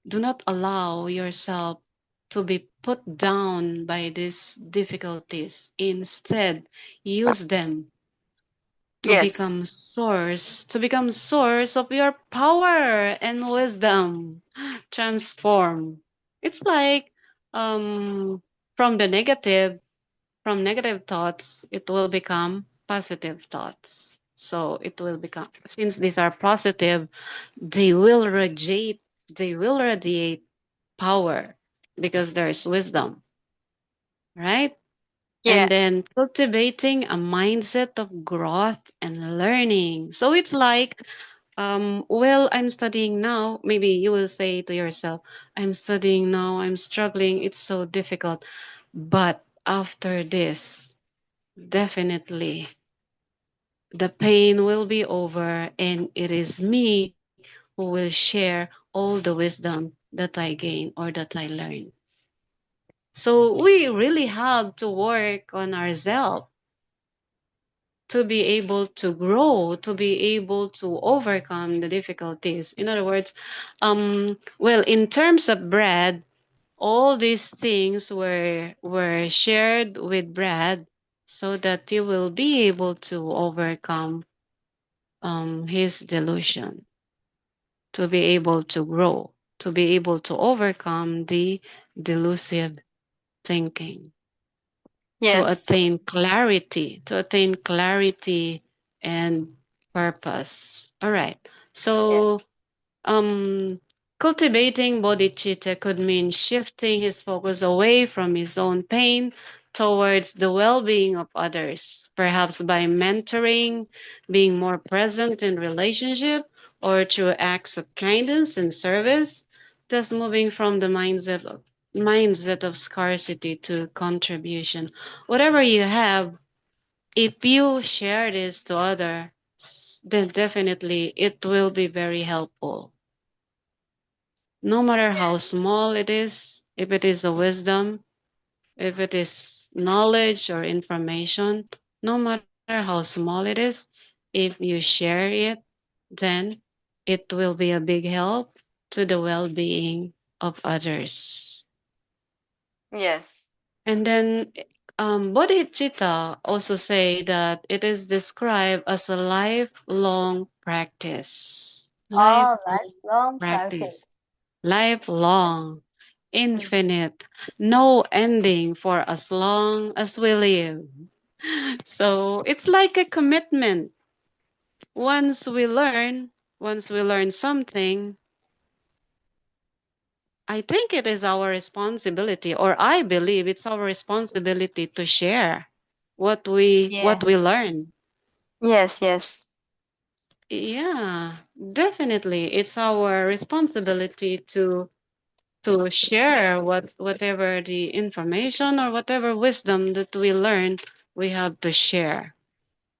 Speaker 2: Do not allow yourself to be put down by these difficulties. Instead, use them
Speaker 3: Yes.
Speaker 2: to become source of your power and wisdom. Transform. It's like um from the negative, from negative thoughts, it will become positive thoughts. So it will become, since these are positive, they will radiate power because there's wisdom, right?
Speaker 3: Yeah.
Speaker 2: And then cultivating a mindset of growth and learning. So it's like, well, I'm studying now. Maybe you will say to yourself, I'm studying now, I'm struggling, it's so difficult. But after this, definitely the pain will be over, and it is me who will share all the wisdom that I gain or that I learn. So we really have to work on ourselves to be able to grow, to be able to overcome the difficulties. In other words, well, in terms of bread, all these things were shared with Brad so that he will be able to overcome his delusion, to be able to grow, to be able to overcome the delusive thinking,
Speaker 3: Yes.
Speaker 2: to attain clarity and purpose. All right.
Speaker 1: Yeah.
Speaker 2: So um, cultivating bodhicitta could mean shifting his focus away from his own pain towards the well being of others, perhaps by mentoring, being more present in relationship, or through acts of kindness and service, thus moving from the mindset of scarcity to contribution. Whatever you have, if you share this to others, then definitely it will be very helpful, no matter how small it is, if it is a wisdom, if it is knowledge or information, no matter how small it is, if you share it, then it will be a big help to the well being of others.
Speaker 3: Yes.
Speaker 2: And then bodhicitta also say that it is described as a lifelong practice.
Speaker 1: Oh,
Speaker 2: Lifelong
Speaker 1: lifelong practice.
Speaker 2: practice. Lifelong,
Speaker 1: Mm.
Speaker 2: infinite, no ending for as long as we live. So it's like a commitment. Once we learn, once we learn something, I think it is our responsibility, or I believe it's our responsibility to share
Speaker 3: Yeah.
Speaker 2: what we learn.
Speaker 3: Yes. Yes.
Speaker 2: Yeah, definitely. It's our responsibility to share whatever the information or whatever wisdom that we learn, we have to share.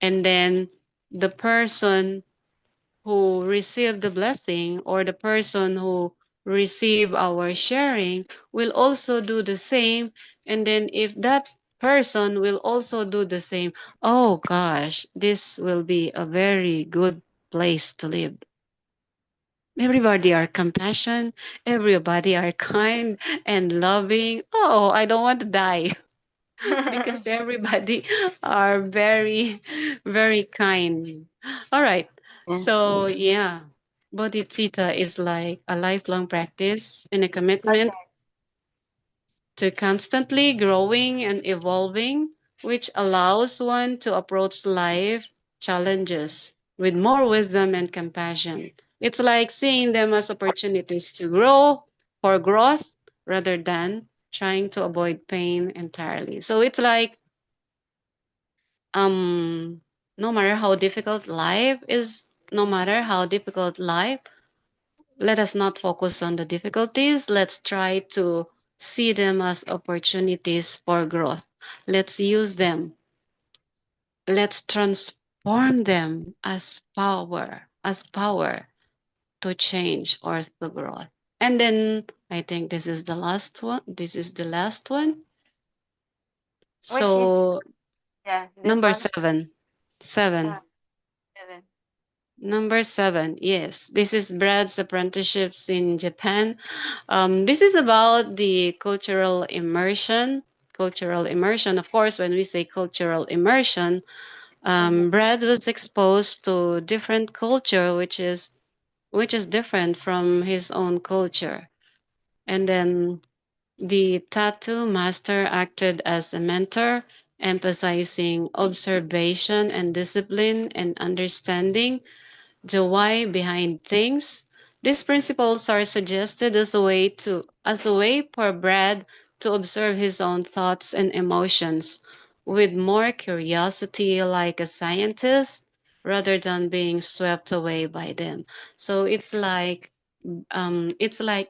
Speaker 2: And then the person who received the blessing, or the person who receive our sharing, will also do the same. And then if that person will also do the same, oh gosh, this will be a very good place to live. Everybody are compassion, everybody are kind and loving. Oh, I don't want to die because everybody are very, very kind. All right.
Speaker 3: Yeah.
Speaker 2: So yeah, bodhicitta is like a lifelong practice and a commitment.
Speaker 1: Okay.
Speaker 2: to constantly growing and evolving, which allows one to approach life challenges with more wisdom and compassion. It's like seeing them as opportunities to grow for growth rather than trying to avoid pain entirely. So it's like um no matter how difficult life is, no matter how difficult life, let us not focus on the difficulties. Let's try to see them as opportunities for growth. Let's use them. Let's transform them as power to change or to grow. And then I think this is the last one. This is the last one.
Speaker 3: Which is,
Speaker 2: So
Speaker 3: yeah, this
Speaker 2: number
Speaker 3: one.
Speaker 2: seven.
Speaker 3: Uh,
Speaker 2: Seven.
Speaker 3: 7.
Speaker 2: Number seven, yes, this is Brad's apprenticeships in Japan. This is about the cultural immersion. Cultural immersion, of course, when we say cultural immersion,
Speaker 3: Mhm.
Speaker 2: Brad was exposed to different culture, which is different from his own culture. And then the tattoo master acted as a mentor, emphasizing observation and discipline and understanding the why behind things. These principles are suggested as a way for Brad to observe his own thoughts and emotions with more curiosity like a scientist rather than being swept away by them. So it's like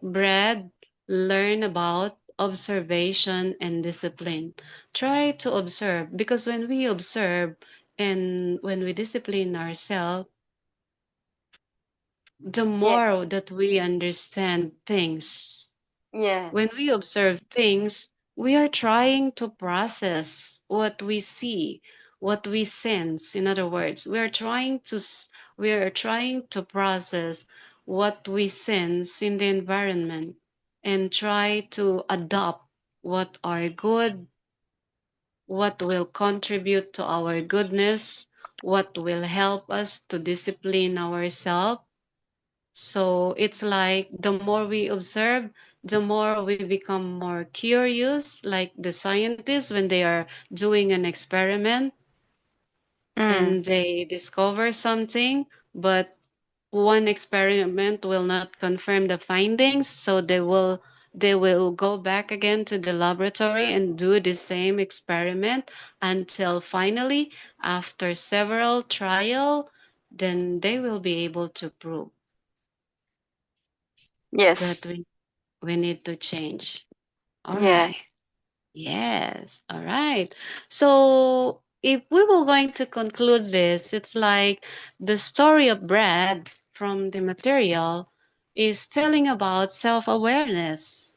Speaker 2: Brad learn about observation and discipline. Try to observe because when we observe and when we discipline ourselves, the
Speaker 3: Yeah,
Speaker 2: more that we understand things.
Speaker 3: yeah,
Speaker 2: When we observe things, we are trying to process what we see, what we sense. In other words, we are trying to process what we sense in the environment and try to adopt what are good, what will contribute to our goodness, what will help us to discipline ourselves. So it's like the more we observe, the more we become more curious, like the scientists when they are doing an experiment
Speaker 3: mm,
Speaker 2: and they discover something, but one experiment will not confirm the findings, so they will go back again to the laboratory and do the same experiment until finally, after several trial, then they will be able to prove that
Speaker 3: yes,
Speaker 2: we need to change. All
Speaker 3: yeah,
Speaker 2: right. Yes. All right. So if we were going to conclude this, it's like the story of Brad from the material is telling about self-awareness.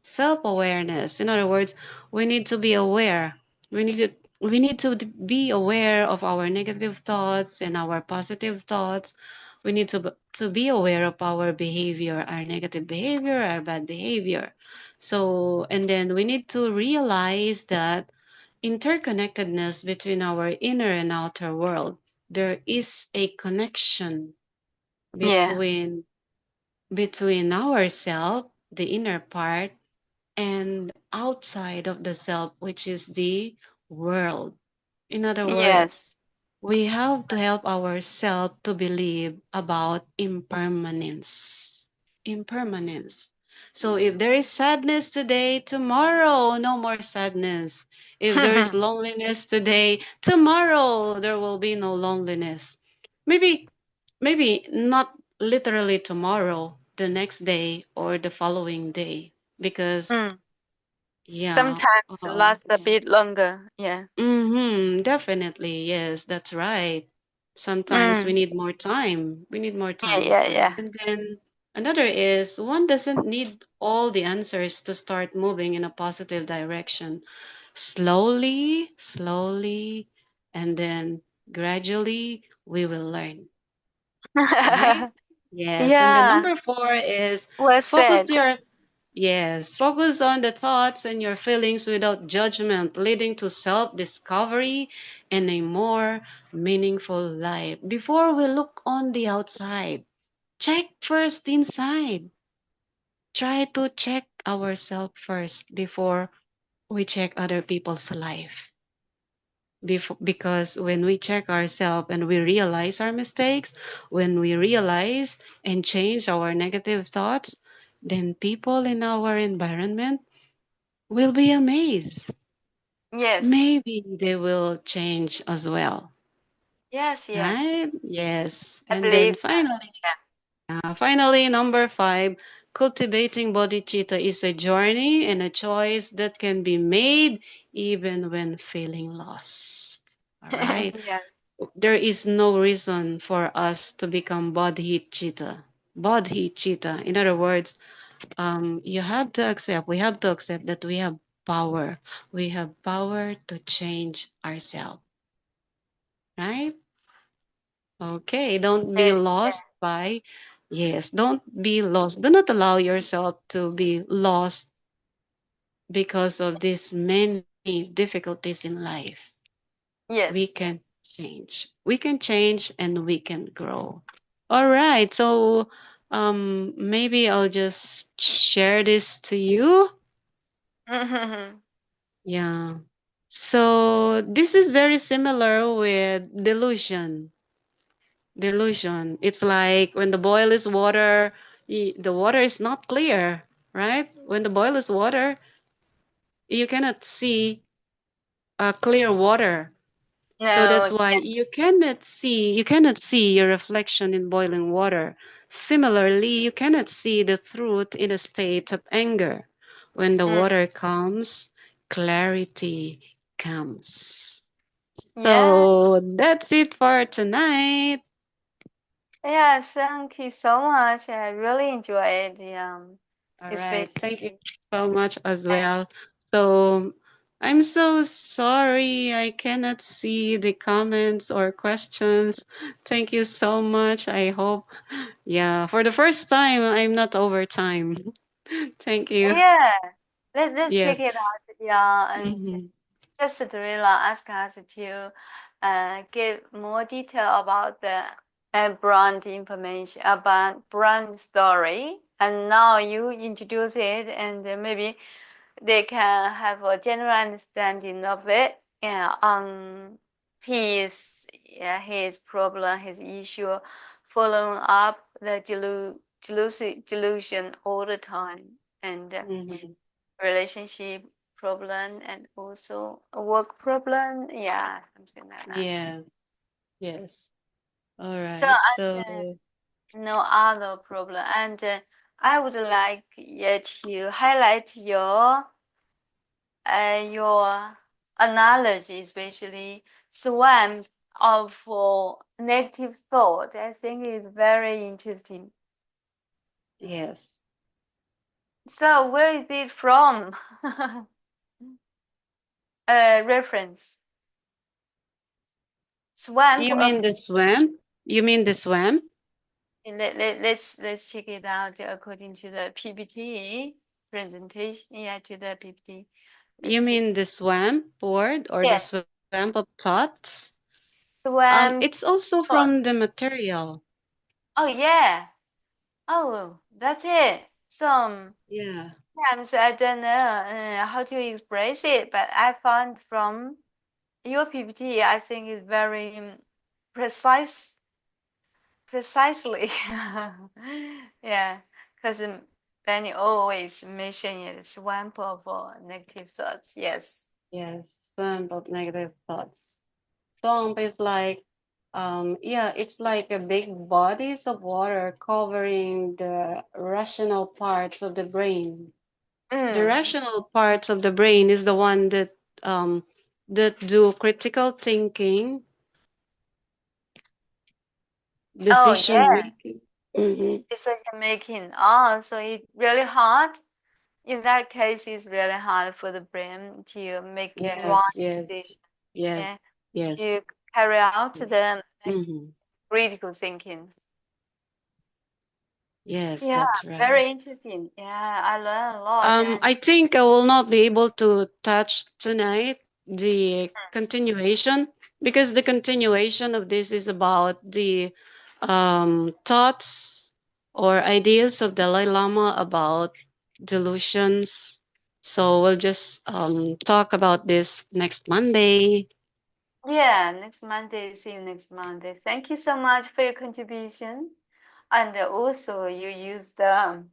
Speaker 2: Self-awareness. In other words, we need to be aware. We need to be aware of our negative thoughts and our positive thoughts. We need to be aware of our behavior, our negative behavior, our bad behavior. So, and then we need to realize that interconnectedness between our inner and outer world. There is a connection
Speaker 3: yeah,
Speaker 2: between ourself, the inner part, and outside of the self, which is the world. In other
Speaker 3: yes.
Speaker 2: words, we have to help ourselves to believe about impermanence. Impermanence. So if there is sadness today, tomorrow, no more sadness. If there is loneliness today, tomorrow, there will be no loneliness. Maybe not literally tomorrow, the next day, or the following day, because
Speaker 3: Mm.
Speaker 2: yeah,
Speaker 3: Sometimes last a bit longer. Yeah.
Speaker 2: definitely, yes, that's right. Sometimes we
Speaker 3: Mm.
Speaker 2: need more time. We need more
Speaker 3: Yeah,
Speaker 2: time.
Speaker 3: yeah, yeah.
Speaker 2: And then another is one doesn't need all the answers to start moving in a positive direction. Slowly, slowly, and then gradually we will learn. Right? Yes. And the
Speaker 3: Yeah.
Speaker 2: number four is
Speaker 3: Well
Speaker 2: focus
Speaker 3: said.
Speaker 2: your yes, focus on the thoughts and your feelings without judgment, leading to self-discovery and a more meaningful life. Before we look on the outside, check first inside. Try to check ourselves first before we check other people's life. Because when we check ourselves and we realize our mistakes, when we realize and change our negative thoughts, then people in our environment will be amazed.
Speaker 3: Yes.
Speaker 2: Maybe they will change as well,
Speaker 3: Yes, yes.
Speaker 2: right? Yes.
Speaker 3: I
Speaker 2: And then
Speaker 3: believe that.
Speaker 2: finally, number 5, cultivating bodhicitta is a journey and a choice that can be made even when feeling lost. All
Speaker 3: Yeah.
Speaker 2: right.
Speaker 3: Yes.
Speaker 2: There is no reason for us to become bodhicitta. Bodhicitta. In other words, you have to accept, we have to accept that we have power. We have power to change ourselves, right? Okay, don't be
Speaker 3: Yeah.
Speaker 2: lost by, yes, don't be lost. Do not allow yourself to be lost because of these many difficulties in life. We
Speaker 3: Yes,
Speaker 2: can
Speaker 3: yes.
Speaker 2: change. We can change and we can grow. All right, so maybe I'll just share this to you. Yeah. So this is very similar with delusion. Delusion. It's like when the boil is water, the water is not clear, right? When the boil is water, you cannot see clear water. So
Speaker 3: No,
Speaker 2: that's why you cannot see your reflection in boiling water. Similarly, you cannot see the truth in a state of anger. When the
Speaker 3: mm,
Speaker 2: water comes, clarity comes.
Speaker 3: yeah.
Speaker 2: So that's it for tonight.
Speaker 3: Yes, thank you so much. I really enjoyed
Speaker 2: All right. Thank you
Speaker 3: especially
Speaker 2: so much as well. So I'm so sorry I cannot see the comments or questions. Thank you so much. I hope, yeah, for the first time, I'm not over time. Thank you.
Speaker 3: yeah. Let's
Speaker 2: Yes.
Speaker 3: check it out. Yeah, and
Speaker 2: Hmm.
Speaker 3: just Drilla asked us to give more detail about the brand information about brand story, and now you introduce it, and maybe they can have a general understanding of it. Yeah, on his problem, his issue, following up the delusion all the time, and
Speaker 2: Hmm.
Speaker 3: relationship problem, and also a work problem. Yeah, something like that.
Speaker 2: Yes. Yes. All
Speaker 3: So
Speaker 2: right.
Speaker 3: and
Speaker 2: So,
Speaker 3: no other problem, and I would like to highlight your analogy, especially swamp of negative thought. I think is very interesting.
Speaker 2: yes.
Speaker 3: So where is it from? Reference. Swamp
Speaker 2: You
Speaker 3: of
Speaker 2: mean the swamp? You mean the swamp?
Speaker 3: let's check it out according to the PPT presentation. Yeah, to the PPT.
Speaker 2: You
Speaker 3: Let's check.
Speaker 2: mean the swamp word or the
Speaker 3: Yeah,
Speaker 2: swamp of thoughts?
Speaker 3: swamp.
Speaker 2: It's also from the material.
Speaker 3: Oh yeah. Oh, that's it. Sometimes
Speaker 2: Yeah.
Speaker 3: I don't know how to express it, but I found from your PPT, I think it's very precise, precisely. Yeah, because Benny always mention it, swamp of negative thoughts. Yes.
Speaker 2: Yes, swamp of negative thoughts. Swamp is like, yeah, it's like a big bodies of water covering the rational parts of the brain. The
Speaker 3: Mm.
Speaker 2: rational parts of the brain is the one um that do critical thinking,
Speaker 3: Oh
Speaker 2: decision
Speaker 3: yeah,
Speaker 2: making. Hmm.
Speaker 3: decision making. Oh, so it's really hard. In that case, it's really hard for the brain to make one
Speaker 2: Yes, yes,
Speaker 3: decision.
Speaker 2: yes,
Speaker 3: Yeah,
Speaker 2: yes.
Speaker 3: to carry out the
Speaker 2: Hmm.
Speaker 3: critical thinking.
Speaker 2: Yes,
Speaker 3: Yeah,
Speaker 2: that's right.
Speaker 3: very interesting. Yeah, I learned a lot. And
Speaker 2: I think I will not be able to touch tonight the continuation because the continuation of this is about the thoughts or ideas of Dalai Lama about delusions. So we'll just talk about this next Monday.
Speaker 3: Yeah, next Monday. See you next Monday. Thank you so much for your contribution. And also you use the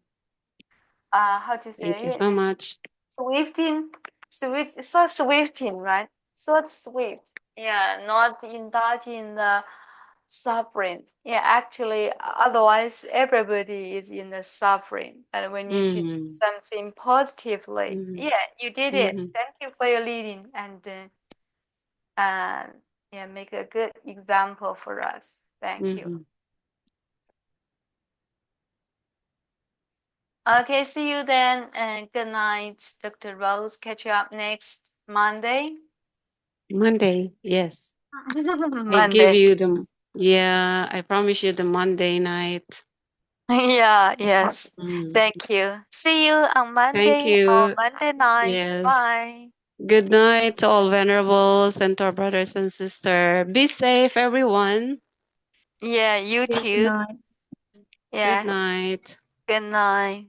Speaker 3: how to
Speaker 2: Thank you
Speaker 3: say
Speaker 2: so much.
Speaker 3: swifting, so swifting, right? So swift. Yeah, not indulge in the suffering. Yeah, actually, otherwise everybody is in the suffering, and we need to do
Speaker 2: Mm-hmm.
Speaker 3: something positively.
Speaker 2: Mm-hmm.
Speaker 3: Yeah, you did it.
Speaker 2: Mm-hmm.
Speaker 3: Thank you for your leading, and yeah, make a good example for us. Thank you.
Speaker 2: Mm-hmm.
Speaker 3: Okay, see you then, and good night, Dr. Rose. Catch you up next Monday.
Speaker 2: Monday, yes. I give
Speaker 3: Monday.
Speaker 2: you the, yeah, I promise you the Monday night.
Speaker 3: Yeah, yes.
Speaker 2: Mm.
Speaker 3: Thank you. See you on
Speaker 2: Thank
Speaker 3: Monday or
Speaker 2: you.
Speaker 3: Monday night.
Speaker 2: Yes.
Speaker 3: Bye.
Speaker 2: Good night to all venerables and to our brothers and sisters. Be safe, everyone.
Speaker 3: Yeah, you
Speaker 1: Good
Speaker 3: too.
Speaker 1: night.
Speaker 2: Good
Speaker 3: Yeah,
Speaker 2: night.
Speaker 3: good night.